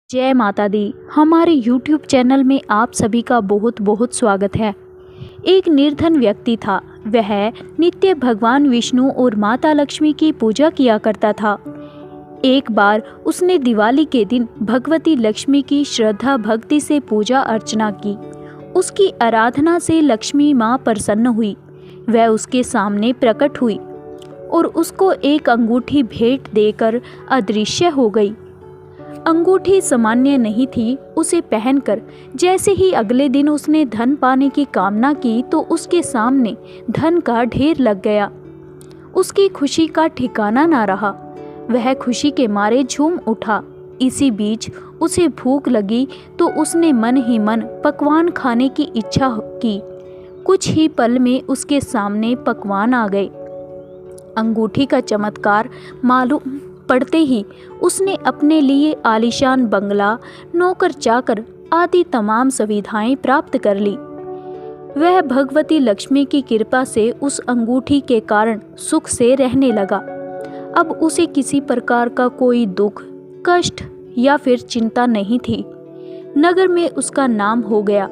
जय माता दी। हमारे YouTube चैनल में आप सभी का बहुत बहुत स्वागत है। एक निर्धन व्यक्ति था। वह नित्य भगवान विष्णु और माता लक्ष्मी की पूजा किया करता था। एक बार उसने दिवाली के दिन भगवती लक्ष्मी की श्रद्धा भक्ति से पूजा अर्चना की। उसकी आराधना से लक्ष्मी माँ प्रसन्न हुई। वह उसके सामने प्रकट हुई और उसको एक अंगूठी भेंट देकर अदृश्य हो गई। अंगूठी सामान्य नहीं थी। उसे पहनकर जैसे ही अगले दिन उसने धन पाने की कामना की तो उसके सामने धन का ढेर लग गया। उसकी खुशी का ठिकाना ना रहा। वह खुशी के मारे झूम उठा। इसी बीच उसे भूख लगी तो उसने मन ही मन पकवान खाने की इच्छा की। कुछ ही पल में उसके सामने पकवान आ गए। अंगूठी का चमत्कार मालूम पड़ते ही उसने अपने लिए आलीशान बंगला, नौकर चाकर आदि तमाम सुविधाएं प्राप्त कर ली। वह भगवती लक्ष्मी की कृपा से उस अंगूठी के कारण सुख से रहने लगा। अब उसे किसी प्रकार का कोई दुख, कष्ट या फिर चिंता नहीं थी। नगर में उसका नाम हो गया।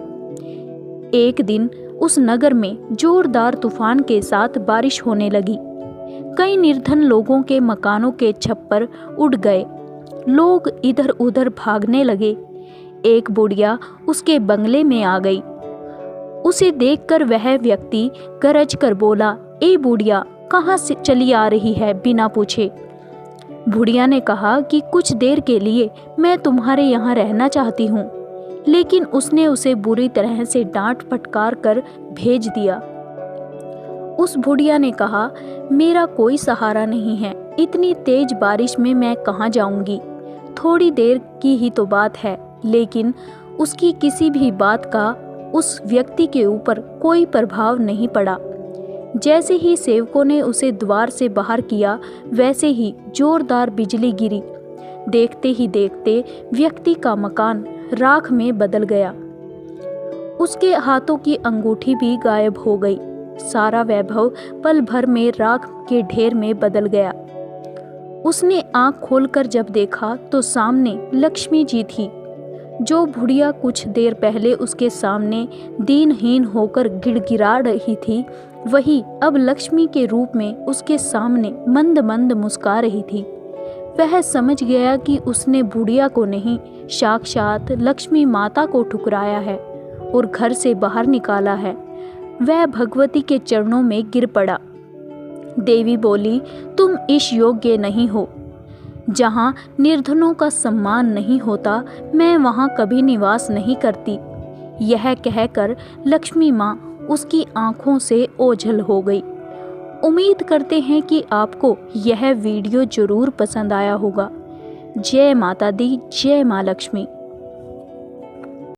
एक दिन उस नगर में जोरदार तूफान के साथ बारिश होने लगी। कई निर्धन लोगों के मकानों के छप्पर उड़ गए। लोग इधर उधर भागने लगे। एक बुढ़िया उसके बंगले में आ गई। उसे देखकर वह व्यक्ति गरज कर बोला, ए बुढ़िया, कहाँ से चली आ रही है बिना पूछे। बुढ़िया ने कहा कि कुछ देर के लिए मैं तुम्हारे यहाँ रहना चाहती हूँ। लेकिन उसने उसे बुरी तरह से डांट फटकार कर भेज दिया। उस बुढ़िया ने कहा, मेरा कोई सहारा नहीं है। इतनी तेज बारिश में मैं कहाँ जाऊंगी। थोड़ी देर की ही तो बात है। लेकिन उसकी किसी भी बात का उस व्यक्ति के ऊपर कोई प्रभाव नहीं पड़ा। जैसे ही सेवकों ने उसे द्वार से बाहर किया, वैसे ही जोरदार बिजली गिरी। देखते ही देखते व्यक्ति का मकान राख में बदल गया। उसके हाथों की अंगूठी भी गायब हो गई। सारा वैभव पल भर में राख के ढेर में बदल गया। उसने आंख खोलकर जब देखा तो सामने लक्ष्मी जी थी। जो बुढ़िया कुछ देर पहले उसके सामने दीनहीन होकर गिड़गिड़ा रही थी, वही अब लक्ष्मी के रूप में उसके सामने मंद मंद मुस्कुरा रही थी। वह समझ गया कि उसने बुढ़िया को नहीं, साक्षात लक्ष्मी माता को ठुकराया है और घर से बाहर निकाला है। वह भगवती के चरणों में गिर पड़ा। देवी बोली, तुम इस योग्य नहीं हो। जहाँ निर्धनों का सम्मान नहीं होता, मैं वहाँ कभी निवास नहीं करती। यह कहकर लक्ष्मी माँ उसकी आंखों से ओझल हो गई। उम्मीद करते हैं कि आपको यह वीडियो जरूर पसंद आया होगा। जय माता दी, जय माँ लक्ष्मी।